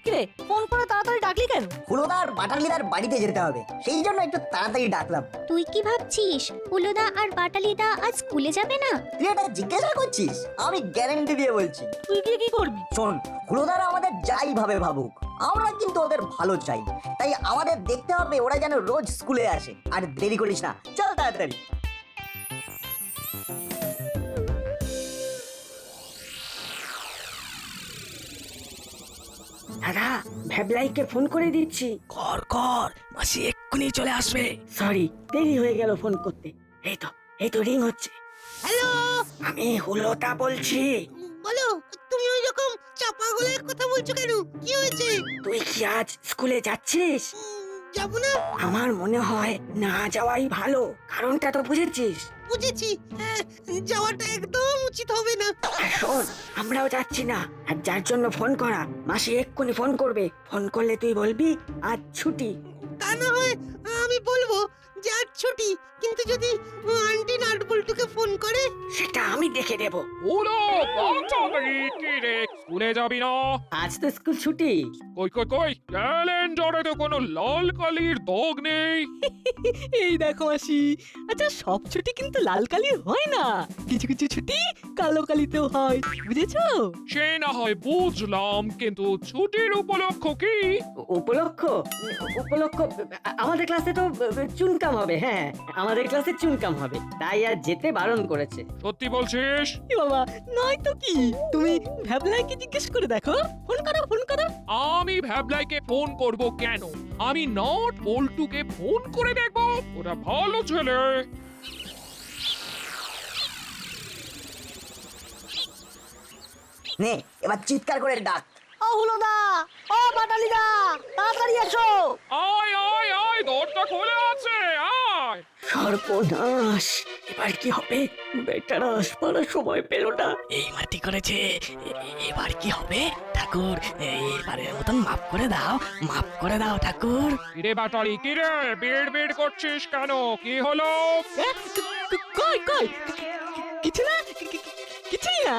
কিরে ফোন করে তাড়াতাড়ি ডাকলি কেন? হুলোদার বাটালিদার বাড়িতে যেতে হবে, সেই জন্য একটু তাড়াতাড়ি ডাকলাম। তুই কি ভাবছিস হুলোদা আর বাটালিদা আজ স্কুলে যাবে না? তুই এটা জিজ্ঞাসা করছিস? আমি গ্যারান্টি দিয়ে বলছি। তুই গিয়ে কি করবি? শোন, হুলোদারা আমাদের যাই ভাবে ভাবুক, আমরা কিন্তু ওদের ভালো চাই। তাই আমাদের দেখতে হবে ওরা যেন রোজ স্কুলে আসে। আর দেরি করিস না, চল তাড়াতাড়ি। দাদা, ভ্যাবলাইকে ফোন করে দিচ্ছি। কর কর, মাসি এক্ষুনি চলে আসবে। সরি, দেরি হয়ে গেল ফোন করতে। এই তো রিং হচ্ছে। হ্যালো, আমি হুলোদা বলছি। বলো। তুমি ওই রকম চাপা গলায় কথা বলছো কেন? কি হয়েছে? তুই কি আজ স্কুলে যাচ্ছিস? যাবো না? আমার মনে হয় না যাওয়াই ভালো। কারণটা তো বুঝেছিস? বুঝেছি। যাওয়াটা একদম উচিত হবে না। আর শোন, আমরাও যাচ্ছি না। আর যার জন্য ফোন করা, মাসি এক্ষুনি ফোন করবে। ফোন করলে তুই বলবি আজ ছুটি। তা না হয় আমি বলবো যে আজ ছুটি, কিন্তু যদি আন্টি নাটবল্টুকে ফোন করে? সেটা আমি দেখে দেব। ওলো বাচ্চাদের কি রে, স্কুলে যাবি না? আজ তো স্কুল ছুটি। কই কই কই, ক্যালেন্ডারে তো কোনো লাল কালির দাগ নেই। এই দেখো মাসি, আচ্ছা সব ছুটি কিন্তু লাল কালির হয় না, কিছু কিছু ছুটি কালো কালিতেও হয়, বুঝেছো? সে না হয় বুঝলাম, কিন্তু ছুটির উপলক্ষ কি? উপলক্ষ আমাদের ক্লাসে তো চুনকাম হবে। হ্যাঁ, আমাদের ক্লাসে চুনকাম হবে, তাই আর যেতে বারণ করেছে। সত্যি বলছিস? এ বাবা, নয় তো কি, তুমি ভ্যাবলাইকে জিজ্ঞেস করে দেখো। ফোন করো ফোন করো। আমি ভ্যাবলাইকে ফোন করব কেন? আমি নট বল্টুকে ফোন করে দেখবো। ওরা ভালো ছেলে। নে, এবার চিৎকার করে ডাক। ও হুলোদা, ও বাটালিদা, তাড়াতাড়ি এসো। আয় আয় আয়, দরজা খোলা আছে, আয়। সর্বনাশ, এবার কি হবে? বেটারা আসবার সময় পেল না। এই মাটি করেছে, এবার কি হবে? ঠাকুর, এবারের মতন মাফ করে দাও, মাফ করে দাও ঠাকুর। কিরে বাটালি, কিরে বেড় বেড় করছিস কেন? কি হলো? কই কই, কিছু না, কিছুই না।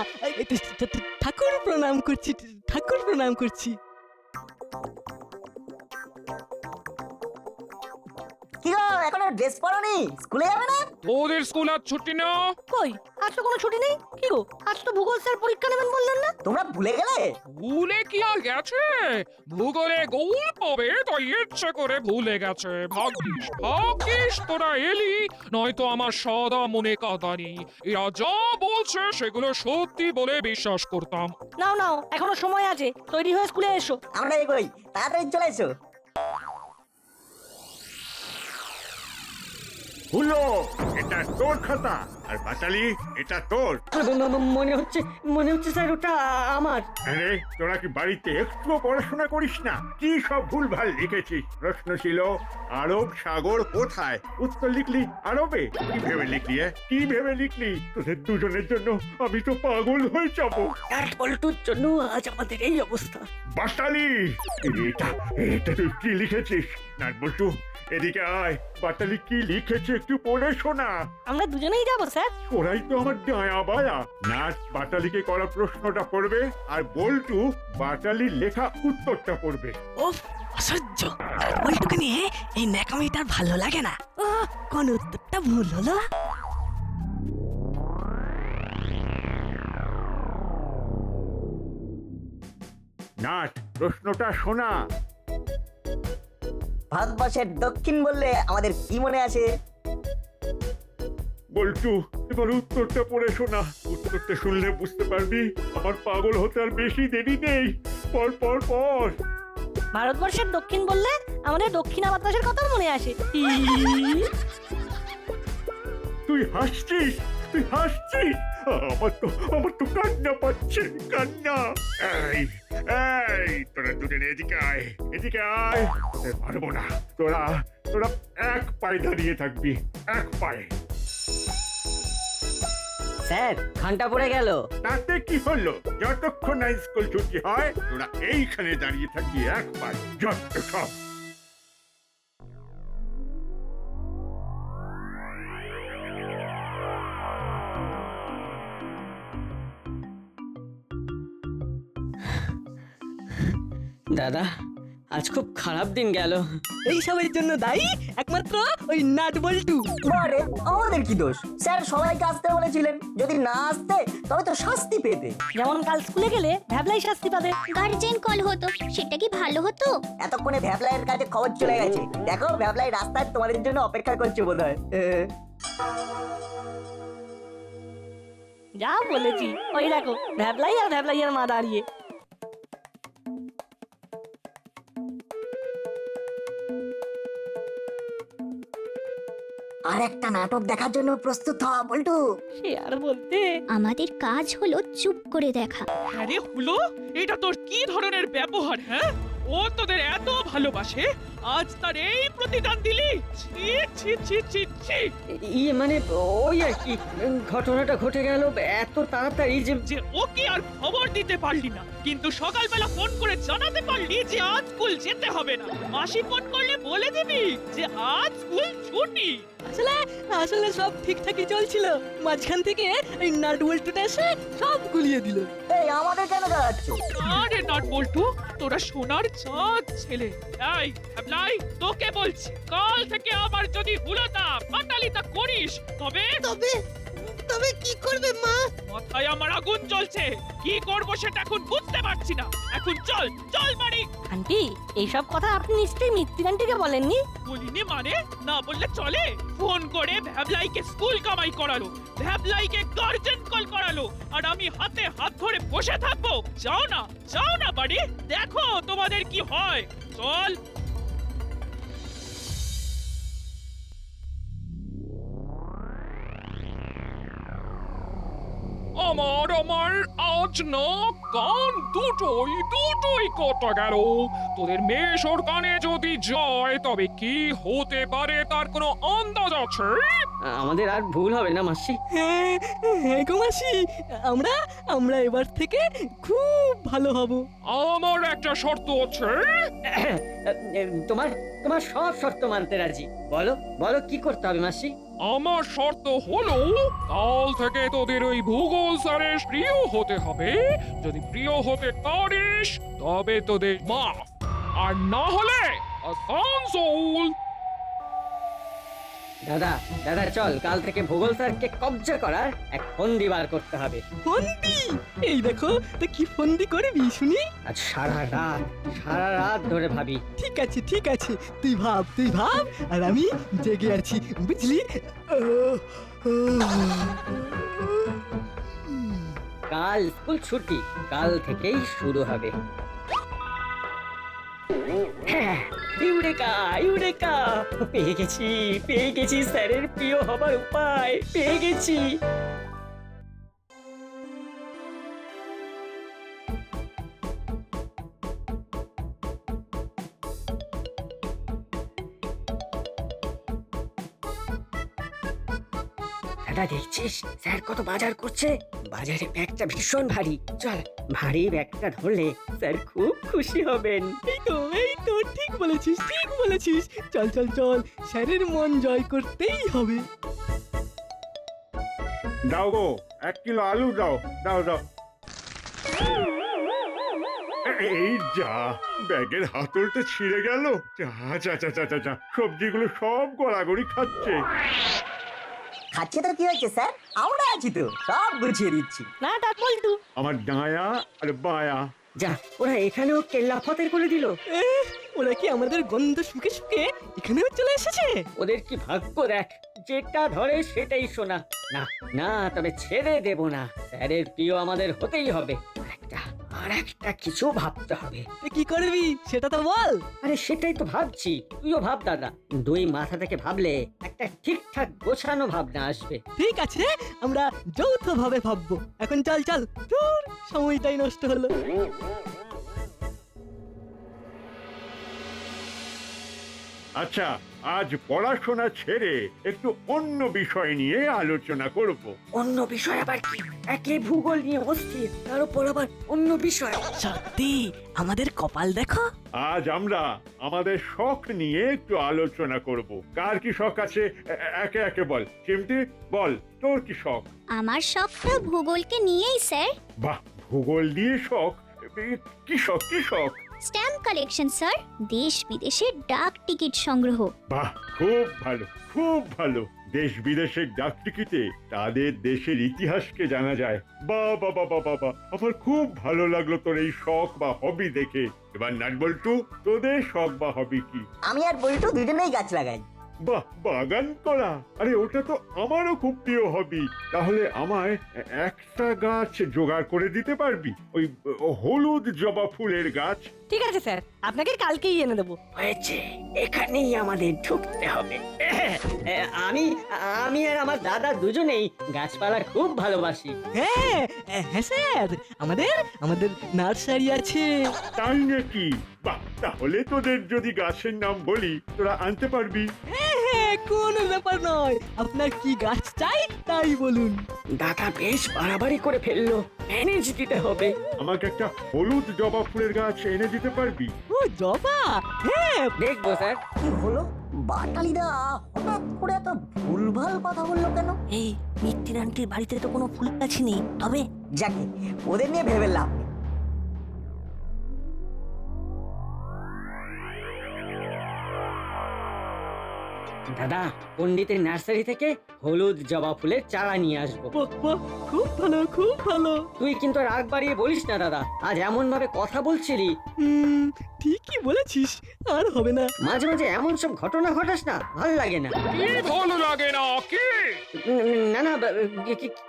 ঠাকুর প্রণাম করছি, ঠাকুর প্রণাম করছি। কি গো, এখনো ড্রেস পরনি? স্কুলে যাবে না? তোদের স্কুল আজ ছুটি না? কই, আজ তো কোনো ছুটি নেই। কি গো, আজ তো ভূগোল স্যার পরীক্ষা নেবেন বললেন না? তোমরা ভুলে গেলে? ভুলে কি আর গেছে? ভূগোলে গোল পাবে তাই ইচ্ছে করে ভুলে গেছে। ভাগ্যিস ভাগ্যিস তোরা এলি, নয়তো আমার সদা মনে কাঁদানি। এরা যা বলছে সেগুলো সত্যি বলে বিশ্বাস করতাম। নাও নাও, এখনো সময় আছে, তৈরি হয়ে স্কুলে এসো। আমরা এগোই, তাড়াতাড়ি চলে এসো। হুলো, এটা তোর খাতা, আর বাটালি এটা তোর। মনে হচ্ছে স্যার ওটা আমার। আরে তোরা কি বাড়িতে একটুও পড়াশোনা করিস না? কি সব ভুলভাল লিখেছিস? প্রশ্ন ছিল আরব সাগর কোথায়, উত্তর লিখলি আরবে। কি ভেবে লিখলি? কি ভেবে লিখলি? তোদের দুজনের জন্য আমি তো পাগল হয়ে যাবো। আর পল্টুর জন্য আজ আমাদের এই অবস্থা। বাটালি, এটা এটা তুই কি লিখেছিস? নাটবল্টু, এদিকে আয়। বাটালি কি লিখেছে একটু পড়ে শোনা। আমরা দুজনেই যাবো স্যার। ওরাই তো আমার ডায়া বায়া। নাট বাটালিকে করা প্রশ্নটা পড়বে, আর বল্টু বাটালির লেখা উত্তরটা পড়বে। ওফ, অসহ্য। বল্টুকে নিয়ে এই ন্যাকামিটার ভালো লাগে না। ও, কোন উত্তরটা ভুল হলো? নাট, প্রশ্নটা শোনা। ভারতবর্ষের দক্ষিণ বললে আমাদের কি মনে আছে? বল্টু, এবার উত্তরটা পড়ে শোনা। উত্তরটা শুনলে বুঝতে পারবি আমার পাগল হতে আর বেশি দেরি নেই। পর পর পর। ভারতবর্ষের দক্ষিণ বললে আমাদের দক্ষিণা বাতাসের কথা মনে আসে। তুই হাসছিস, তুই হাসছিস। আমার তো কান্না পাচ্ছে, কান্না। এই এই, তোরা দুজনে এদিকে আয়, এদিকে আয়। তোদের পারবো না। তোরা তোরা এক পায়ে দাঁড়িয়ে থাকবি, এক পায়ে। স্যার, ঘন্টা পড়ে গেল। তাতে কি হলো? যতক্ষণ না স্কুল ছুটি হয় তোরা এইখানে দাঁড়িয়ে থাকবি এক পায়ে। যত সব। দাদা আজ খুব খারাপ দিন গেল। এইসবের জন্য দায়ী একমাত্র ওই নাট বল্টু। বারে আমাদের কি দোষ? স্যার সবাইকে আসতে বলেছিলেন, যদি না আসতে তবে তো শাস্তি পেতে। যেমন কাল স্কুলে গেলে ভ্যাবলাই শাস্তি পাবে। গার্জেন কল হতো, সেটা কি ভালো হতো? এতক্ষণে ভ্যাবলাইয়ের কাছে খবর চলে গেছে, দেখো ভ্যাবলাই রাস্তায় তোমাদের জন্য অপেক্ষা করছে বোধহয়। যা বলেছি, ওই দেখো ভ্যাবলাই আর ভ্যাবলাইয়ের মা দাঁড়িয়ে। আর একটা নাটক দেখার জন্য প্রস্তুত হওয়া বল্টু। সে আর বলতে। আমাদের কাজ হলো চুপ করে দেখা। আরে হলো, এটা তোর কি ধরনের ব্যবহার? হ্যাঁ, ও তোদের এত ভালোবাসে, আজ তার এই প্রতিদান দিলি? ছি ছি ছি ছি ছি। ইয়ে মানে ওই আর কি, ঘটনাটা ঘটে গেল এত তাড়াতাড়ি যে যে ওকে আর খবর দিতে পারলি না, কিন্তু সকালবেলা ফোন করে জানাতে পারলি যে আজ স্কুল যেতে হবে না। মাসি ফোন করলে বলে দিবি যে আজ স্কুল ছুটি। আসলে আসলে সব ঠিকঠাকই চলছিল, মাঝখান থেকে এই নাট বল্টুটা এসে সব গুলিয়ে দিল। এই আমাদের কেন দাঁড়াচ্ছ? আরে নট বল্টু, তোরা সোনার চাঁদ ছেলে। এই অ্যাপ্লাই, তোকে বলছি, কাল থেকে আবার যদি হুলতা পাটালিতা করিস তবে তবে তবে কি করবে মা? মাথায় আমার আগুন জ্বলছে। কি করবো সেটা এখন বুঝতে পারছি না। এখন চল চল বাড়ি। আন্টি, এইসব কথা আপনি নিশ্চয়ই মিত্তির আন্টিকে বলেননি? বলিনি মানে? না বললে চলে? ফোন করে ভ্যাবলাইকে স্কুল কামাই করালো, ভ্যাবলাইকে গার্জেন কল করালো, আর আমি হাতে হাত ধরে বসে থাকবো? যাও না বাড়ি, দেখো তোমাদের কি হয়। চল। আমার আজ না কান দুটোই কটা গেল। তোদের মেশোর কানে যদি যায় তবে কি হতে পারে তার কোনো আন্দাজ আছে? আমাদের আর ভুল হবে না মাসি। হ্যাঁ হ্যাঁ গো মাসি, আমরা আমরা এবার থেকে খুব ভালো হব। আমার একটা শর্ত আছে। তোমার তোমার সব শর্ত মানতে রাজি। বলো বলো কি করতে হবে মাসি? আমার শর্ত হলো কাল থেকে তোদের ওই ভূগোল স্যারের প্রিয় হতে হবে। যদি প্রিয় হতে পারিস তবে তোদের মাফ, আর না হলে আসানসোল। দাদা দাদা চল, কাল থেকে ভূগোল স্যারকে কবজা করার এক ফন্দি বার করতে হবে। ফন্দি? এই দেখো তো কি ফন্দি করবি শুনি। আজ সারা রাত ধরে ভাবি। ঠিক আছে তুই ভাব আর আমি জেগে আছি, বুঝলি? কাল স্কুল ছুটি, কাল থেকেই শুরু হবে। হ্যাঁ, ইউরেকা পেয়ে গেছি স্যারের প্রিয় হবার উপায় পেয়ে গেছি। দাদা দেখছিস স্যার কত বাজার করছে? বাজারে ব্যাগটা ভীষণ ভারী। চল, ভারী ব্যাগটা ধরলে স্যার খুব খুশি হবেন। এই তো ঠিক বলেছিস চল স্যারের মন জয় করতেই হবে। দাও গো, 1 কিলো আলু দাও। এই যা, ব্যাগের হাতলটা ছিঁড়ে গেল। যা, সবজিগুলো সব গড়াগড়ি খাচ্ছে। খাচ্ছে তো কি হয়েছে স্যার, আমরা আছি তো, সব গুছিয়ে দিচ্ছি। না নাট বল্টু, আমার ডায়া আর বায়া। যা, ওরা এখানেও কেল্লা ফতের করে দিল। ওরা কি আমাদের গন্ধ শুকে এখানেও চলে এসেছে? ওদের কি ভাগ্য দেখ, যেটা ধরে সেটাই শোনা। না তবে ছেড়ে দেব না। স্যারের প্রিয় আমাদের হতেই হবে। আর একটা কিছু ভাবতে হবে। কি করবি সেটা তো বল। আরে সেটাই তো ভাবছি, তুইও ভাব দাদা। দুই মাথা থেকে ভাবলে একটা ঠিকঠাক গোছানো ভাবনা আসবে। ঠিক আছে, আমরা যৌথভাবে ভাববো। এখন চল তোর সময়টাই নষ্ট হলো। আচ্ছা, আজ পড়াশোনা ছেড়ে একটু অন্য বিষয় নিয়ে আলোচনা করব। অন্য বিষয় আবার কি? একে ভূগোল নিয়ে অস্থির, তার উপর আবার অন্য বিষয়। সত্যি আমাদের কপাল দেখো। আজ আমরা আমাদের শখ নিয়ে একটু আলোচনা করব। কার কি শখ আছে একে একে বল। চিমটি বল, তোর কি শখ? আমার শখটা ভূগোলকে নিয়েই স্যার। বাহ, ভূগোল দিয়ে শখ? কি শখ? স্ট্যাম্প কালেকশন স্যার, দেশ বিদেশের ডাক টিকিট সংগ্রহ। বাহ, খুব ভালো, খুব ভালো। দেশ বিদেশের ডাক টিকিটে তাদের দেশের ইতিহাসকে জানা যায়। বাহ বাহ বাহ বাহ বাহ, আমার খুব ভালো লাগলো তোর এই শখ বা হবি দেখে। এবার নাটবল্টু, তোদের শখ বা হবি কি? আমি আর বল্টু দুজনেই গাছ লাগাই। বাহ, বাগান করা, আরে ওটা তো আমারও খুব প্রিয় হবি। তাহলে আমায় একটা গাছ জোগাড় করে দিতে পারবি? ওই হলুদ জবা ফুলের গাছ। ঠিক আছে স্যার, আপনাকে কালকেই এনে দেবো। হয়েছে, এখানেই আমাদের ঢুকতে হবে। আমি আমি আর আমার দাদা দুজনেই গাছপালা খুব ভালোবাসি। হ্যাঁ হ্যাঁ স্যার, আমাদের আমাদের নার্সারি আছে। তাই নাকি? বাহ, তাহলে তোদের যদি গাছের নাম বলি তোরা আনতে পারবি? হ্যাঁ, কোনো ব্যাপার নয়, আপনার কি গাছ চাই তাই বলুন। দাদা বেশ বাড়াবাড়ি করে ফেললো, ম্যানেজ দিতে হবে। আমাকে একটা হলুদ জবা ফুলের গাছ এনে দিতে পারবি? ও জবা, হ্যাঁ দেখবো স্যার। কি হলো? বাটালিদা হঠাৎ করে এত ভুলভাল কথা বললো কেন? এই মিত্তির আন্টির বাড়িতে তো কোনো ফুল গাছই নেই, তবে যাকে ওদের নিয়ে ভেবে লাভ নেই। দাদা, পণ্ডিতের নার্সারি থেকে হলুদ জবা ফুলের চারা নিয়ে আসবো। বাহ, বাহ, খুব ভালো খুব ভালো। তুই কিন্তু রাগ বাড়িয়ে বলিস না দাদা, আজ এমন ভাবে কথা বলছিলি। ঠিকই বলেছিস, আর হবে না। মাঝে মাঝে এমন সব ঘটনা ঘটাস না, ভালো লাগে না। কি ভালো লাগে না কি? না না,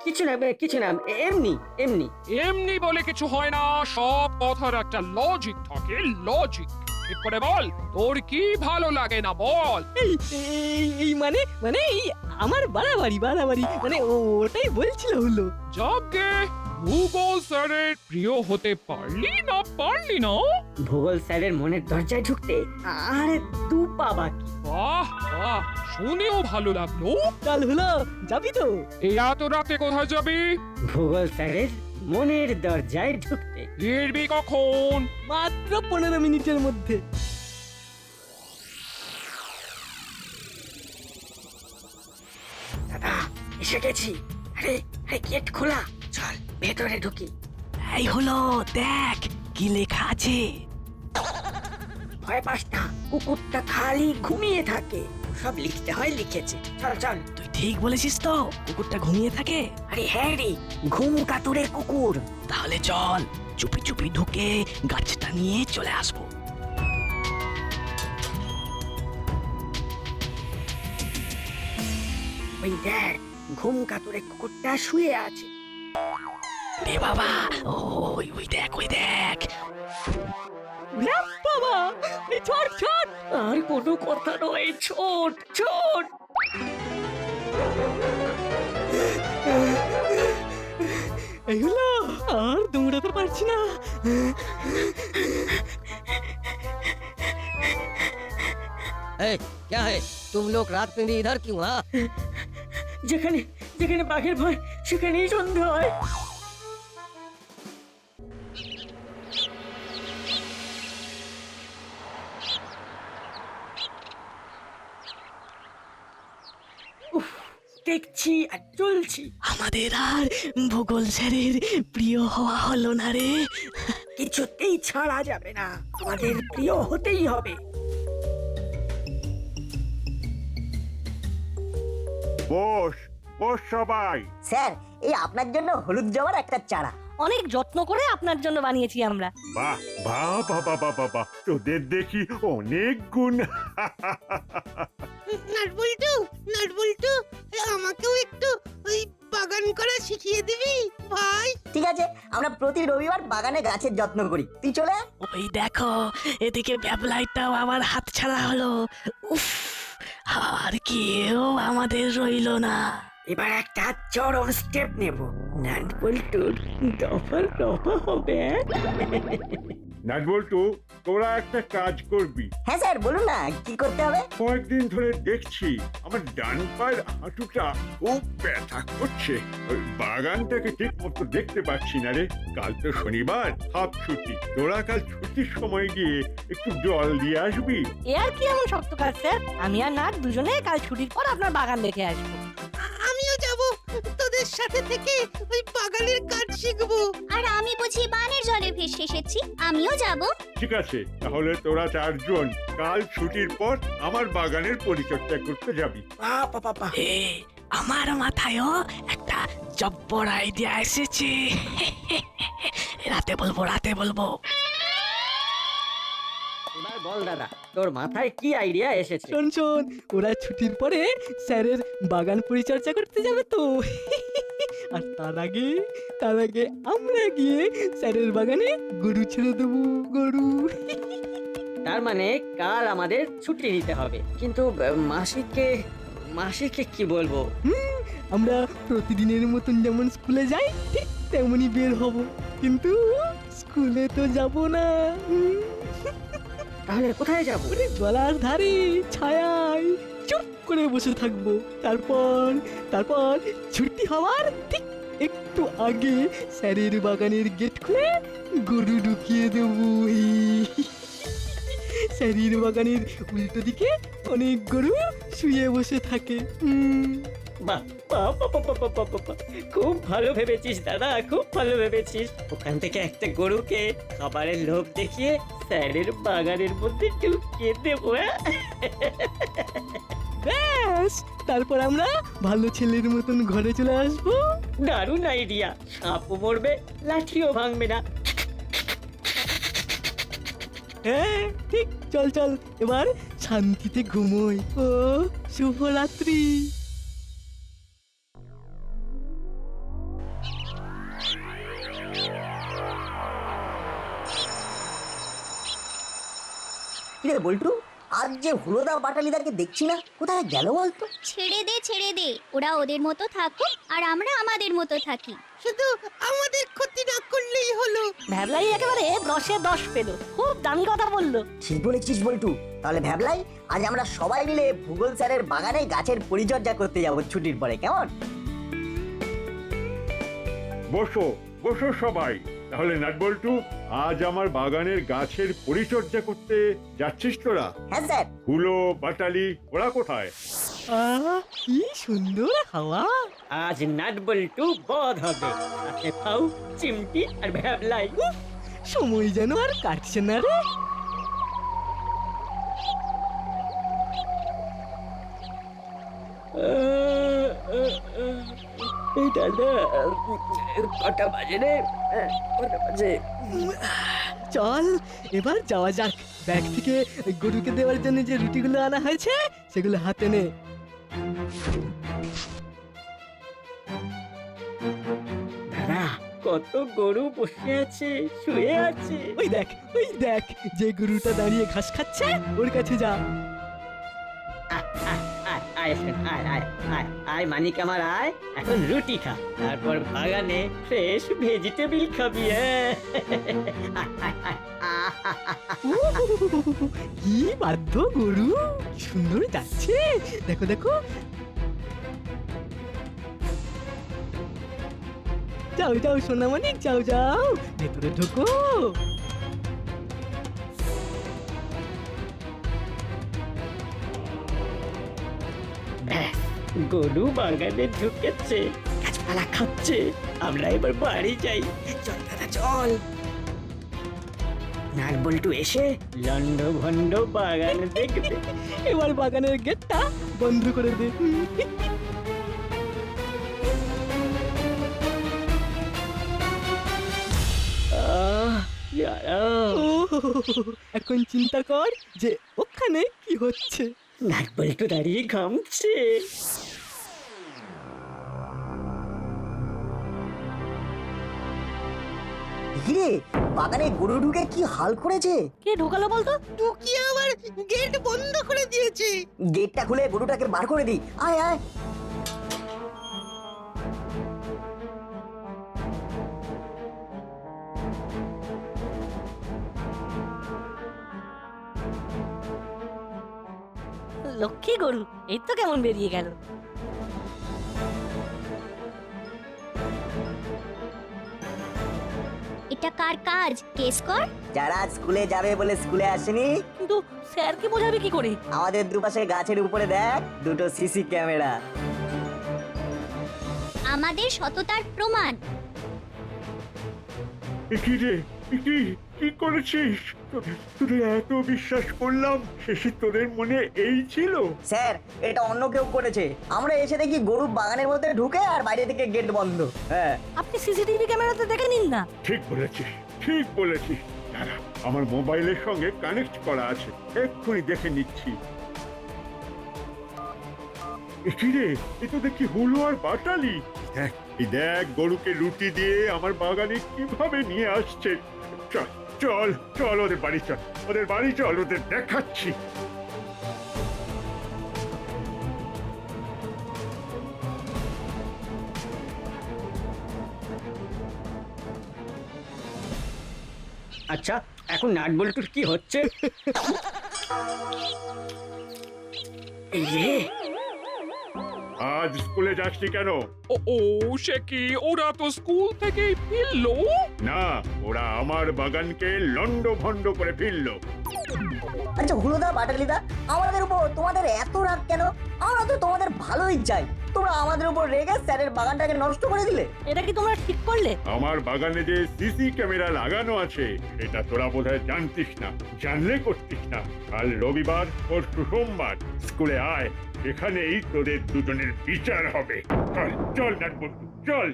কিছু না, কিছু না, এমনি এমনি। এমনি বলে কিছু হয় না, সব কথার একটা লজিক থাকে, লজিক। ঠিক করে বল, তোর কি ভালো লাগে না বল। এই এই এই মানে মানে এই আমার বাড়াবাড়ি বাড়াবাড়ি মানে ওটাই বলছিল হলো। যাকে ভূগোল স্যারের প্রিয় হতে পারলি না পারলি না। ভূগোল স্যারের মনের দরজায় ঢুকতে আরে দু পা বাকি। বাহ বাহ, শুনেও ভালো লাগলো। কাল হলো, যাবি তো? এই এত রাতে কোথায় যাবি? ভূগোল স্যারের মনের দরজায় ঢুকতে। ফিরবি কখন? মাত্র 15 মিনিটের মধ্যে। দাদা, এসে গেছি। আরে আরে, গেট খোলা, চল ভেতরে ঢুকি। এই হলো, দেখ কি লেখা আছে। ভয় পাস না, কুকুরটা খালি ঘুমিয়ে থাকে, সব লিখতে হয় লিখেছে। চল চল। তুই ঠিক বলেছিস তো, কুকুরটা ঘুমিয়ে থাকে। আরে হ্যাঁ রে, ঘুম কাতুরে কুকুর। তাহলে চল চুপি চুপি ঢুকে গাছটা নিয়ে চলে আসবো। ওই দেখ, ঘুম কাতুরে কুকুরটা শুয়ে আছে। রে বাবা, ওই ওই দেখ ওই দেখ। ওরে বাবা, এই ছোট ছোট। আর কোনো কথা নয়, ছোট ছোট। এই হলো, আর দৌড়াতে পারছি না। क्या है? तुम लोग रात में भी इधर क्यों? हाँ, যেখানে যেখানে বাঘের ভয় সেখানেই সন্ধ্যা হয়। উফ, দেখছি আর চলছি। আমাদের আর ভূগোল স্যারের প্রিয় হওয়া হলো না রে। কিছুতেই ছাড়া যাবে না, আমাদের প্রিয় হতেই হবে। বস বস সবাই। স্যার, এই আপনার জন্য হলুদ জবার একটা চারা। অনেক যত্ন করে আপনার জন্য বানিয়েছি আমরা। বাহ বাহ বাবা বাবা বাহ, তোদের দেখি অনেক গুণ। নাটবল্টু, নাটবল্টু, আমাকেও একটু ওই বাগান করা শিখিয়ে দিবি ভাই? ঠিক আছে, আমরা প্রতি রবিবার বাগানে গাছের যত্ন করি, তুই চলে আয়। ওই দেখো, এদিকে ব্যাবলাইটাও আমার হাত ছাড়া হলো। উফ, আর কেউ আমাদের রইলো না। এবার একটা চরম স্টেপ নেব, নাট বল্টুর দফার দফা হবে। নাটবল্টু, তোরা একটা কাজ করবি। হ্যাঁ স্যার, বলুন না কি করতে হবে। কয়েকদিন ধরে দেখছি আমার ডান পায়ের হাঁটুটা খুব ব্যথা করছে। ওই বাগানটাকে ঠিক মতো দেখতে পাচ্ছি না রে। কাল তো শনিবার, হাফ ছুটি। তোরা কাল ছুটির সময় গিয়ে একটু জল দিয়ে আসবি। এ আর কি এমন শক্ত কাজ স্যার, আমি আর নাট দুজনে কাল ছুটির পর আপনার বাগান দেখে আসবো। আমিও যাব তোদের তোমাদের সাথে থেকে ওই বাগানের কাজ শিখবো। আর আমি বুঝি বানের জলে ভেসে এসেছি, আমিও যাব। ঠিক আছে, তাহলে তোরা 4 জন কাল ছুটির পর আমার বাগানের পরিচর্যা করতে যাবি। এ আমার মাথায়ও একটা জব্বর আইডিয়া এসেছে। রাতে বলবো। এবার বল দাদা, তোর মাথায় কি আইডিয়া এসেছে? শোন ওরা ছুটির পরে স্যারের বাগান পরিচর্যা করতে যাবে তো। আর তার আগে আমরা গিয়ে স্যারের বাগানে গরু ছেড়ে দেবো, গরু। তার মানে কাল আমাদের ছুটি নিতে হবে, কিন্তু মাসিকে কি বলবো? আমরা প্রতিদিনের মতন যেমন স্কুলে যাই ঠিক তেমনই বের হব, কিন্তু স্কুলে তো যাব না। তাহলে কোথায় যাবো? ওরে গলার ধারে ছায়ায় চুপ করে বসে থাকবো। তারপর ছুটি হওয়ার ঠিক একটু আগে স্যারের বাগানের গেট খুলে গরু ঢুকিয়ে দেবো। স্যারের বাগানের উল্টো দিকে অনেক গরু শুয়ে বসে থাকে। বাহ, খুব ভালো ভেবেছিস দাদা, খুব ভালো ভেবেছিস। ওখান থেকে একটা গরুকে খাবারের লোভ দেখিয়ে স্যারের বাগানের মধ্যে ঢুকিয়ে দেবো। ব্যাস, তারপর আমরা ভালো ছেলের মতন ঘরে চলে আসবো। দারুণ আইডিয়া, সাপও মরবে, লাঠিও ভাঙবে না। হ্যাঁ ঠিক, চল এবার শান্তিতে ঘুমোই। ও শুভরাত্রি। কিরে বল্টু, আজ যে হুলোদা বাটালিদাকে দেখছি না, কোথায় গেল বলতো? ছেড়ে দে, ওরা ওদের মতো থাকুক আর আমরা আমাদের মতো থাকি। শুধু আমাদের ক্ষতি না করলেই হলো। ভ্যাবলাই একেবারে 10-এ 10 পেল, খুব দামি কথা বললো। ঠিক বলেছিস বল্টু। তাহলে ভাবলাই আজ আমরা সবাই মিলে ভূগোল স্যারের বাগানে গাছের পরিচর্যা করতে যাব ছুটির পরে, কেমন? বসো সবাই। তাহলে নাটবল্টু, আজ আমার বাগানের গাছের পরিচর্যা করতে যাচ্ছিস তোরা? হ্যাঁ স্যার। হুলো, বাটালি, ওরা কোথায়? কি সুন্দর হাওয়া। আজ নাটবল্টু বধ হবে, সাথে ফাউ, চিমটি আর ভ্যাবলাই। সময় যেন আর কাটছে না রে। এই দাদা, কটা বাজে রে? কটা বাজে? চল এবার যাওয়া যাক। ব্যাগ থেকে ওই গরুকে দেওয়ার জন্য যে রুটিগুলো আনা হয়েছে সেগুলো হাতে নে। দাদা, কত গরু বসে আছে, শুয়ে আছে। ওই দেখ যে গরুটা দাঁড়িয়ে ঘাস খাচ্ছে ওর কাছে যা। আয় মানিক আমার, আয় এখন রুটি খা, তারপর বাগানে ফ্রেশ ভেজিটেবিল খাবি। কি বাধ্য গরু, কি সুন্দর যাচ্ছে, দেখো। যাও সোনা মানিক, যাও ভেতরে ঢোকো। গরু বাগানে ঢুকেছে, গাছপালা খাচ্ছে। আমরা এবার বাড়ি যাই। চল দাদা, চল। নাটবল্টু এসে লন্ড ভন্ড বাগান দেখবে। এবার বাগানের গেটটা বন্ধ করে দে। এখন চিন্তা কর যে ওখানে কি হচ্ছে। নাটবল্টু দাঁড়িয়ে ঘামছে। রে, বাগানে গরু ঢুকে কি হাল করেছে। কে ঢোকালো বলতো? ঢুকিয়ে আবার গেট বন্ধ করে দিয়েছে। গেটটা খুলে গরুটাকে বার করে দি। আয়। লক্ষ্মী গরু, এই তো কেমন বেরিয়ে গেল। এটা কার কাজ? কেস কর। যারা স্কুলে যাবে বলে স্কুলে আসেনি, কিন্তু স্যারকে বোঝাবে কি করে? আমাদের দুপাশে গাছের উপরে দেখ দুটো সিসি ক্যামেরা। আমাদের সততার প্রমাণ। কি রে কি করেছিস? তোদের এত বিশ্বাস করলাম, শেষে তোদের মনে এই ছিল? স্যার, এটা অন্য কেউ করেছে। আমরা এসে দেখি গরু বাগানের মধ্যে ঢুকে আর বাইরে থেকে গেট বন্ধ। হ্যাঁ, আপনি সিসিটিভি ক্যামেরাতে দেখে নিন না। ঠিক বলেছিস দাঁড়া, আমার মোবাইলের সঙ্গে কানেক্ট করা আছে, এক্ষুনি দেখে নিচ্ছি। কি রে, এ তো দেখি হুলো আর বাটালি। দেখ গরুকে রুটি দিয়ে আমার বাগানে কিভাবে নিয়ে আসছে। চল ওদের বাড়ি চল, ওদের দেখাচ্ছি। আচ্ছা, এখন নাট বল্টুর কি হচ্ছে? এই রে, আজ স্কুলে যাসনি কেন? ও সে কি, ওরা তো স্কুল থেকেই ফিরলো। না, ওরা আমার বাগানকে লন্ডভন্ড করে ফিরলো। আচ্ছা হুলোদা, বাটালিদা, আমাদের উপর তোমাদের এত রাগ কেন? আমরা তো তোমাদের ভালোই চাই, তোমরা আমাদের উপর রেগে স্যারের বাগানটাকে নষ্ট করে দিলে। এটা কি তোমরা ঠিক করলে? আমার বাগানে যে সিসি ক্যামেরা লাগানো আছে এটা তোরা বোধহয় জানতিস না, জানলে করতিস না। কাল রবিবার, পরশু সোমবার, স্কুলে আয়, এখানেই তোদের দুজনের বিচার হবে। চল নাটবল্টু, চল।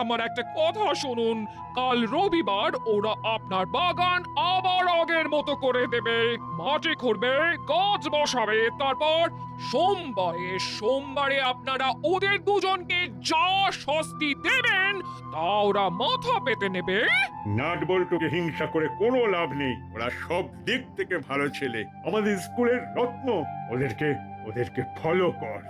আমার একটা কথা শুনুন, কাল রবিবার ওরা আপনার বাগান আবার আগের মতো করে দেবে, মাটি খুঁড়বে, গাছ বসাবে, তারপর সোমবারে আপনারা ওদের দুজনকে যা শাস্তি দেবেন তা ওরা মাথা পেতে নেবে। নাটবল্টুকে হিংসা করে কোনো লাভ নেই, ওরা সব দিক থেকে ভালো ছেলে, আমাদের স্কুলের রত্ন। ওদেরকে ফলো কর।